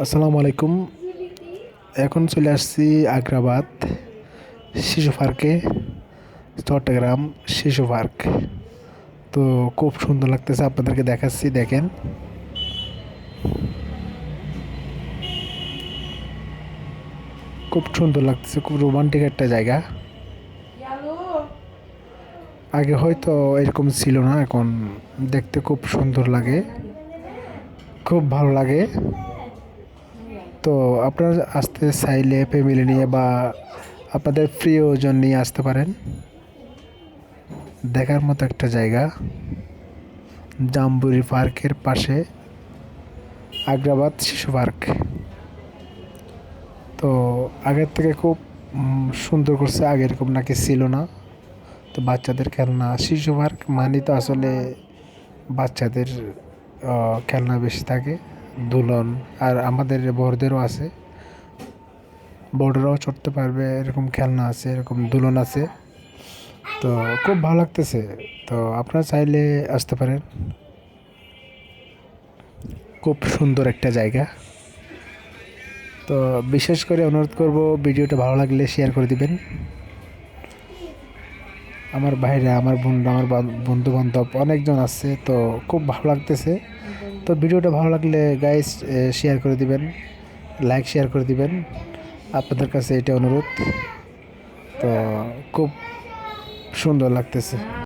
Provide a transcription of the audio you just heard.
আসসালামু আলাইকুম। এখন চলে আসছি আগ্রাবাদ শিশু পার্কে, চট্টগ্রাম শিশু পার্ক। তো খুব সুন্দর লাগতেছে, আপনাদেরকে দেখাচ্ছি, দেখেন। খুব সুন্দর লাগতেছে, খুব রোমান্টিক একটা জায়গা। আগে হয়তো এরকম ছিল না, এখন দেখতে খুব সুন্দর লাগে, খুব ভালো লাগে। তো আপনারা আসতে চাইলে ফ্যামিলি নিয়ে বা আপনাদের প্রিয়জন নিয়ে আসতে পারেন। দেখার মতো একটা জায়গা, জাম্বুরি পার্কের পাশে আগ্রাবাদ শিশু পার্ক। তো আগের থেকে খুব সুন্দর করছে, আগে এরকম নাকি ছিল না। তো বাচ্চাদের খেলনা, শিশু পার্ক মানে তো আসলে বাচ্চাদের খেলনা বেশি থাকে, দুলন। আর আমাদের বড়দেরও আছে, বড়রাও চড়তে পারবে, এরকম খেলনা আছে, এরকম দুলন আছে। তো খুব ভালো লাগতেছে। তো আপনারা চাইলে আসতে পারেন, খুব সুন্দর একটা জায়গা। তো বিশেষ করে অনুরোধ করব, ভিডিওটা ভালো লাগলে শেয়ার করে দিবেন। আমার ভাইরা, আমার বোনরা, আমার বন্ধু বান্ধব অনেকজন আছে, তো খুব ভালো লাগতেছে। তো ভিডিওটা ভালো লাগলে গাইস শেয়ার করে দিবেন, লাইক শেয়ার করে দিবেন, আপনাদের কাছে এটা অনুরোধ। তো খুব সুন্দর লাগতেছে।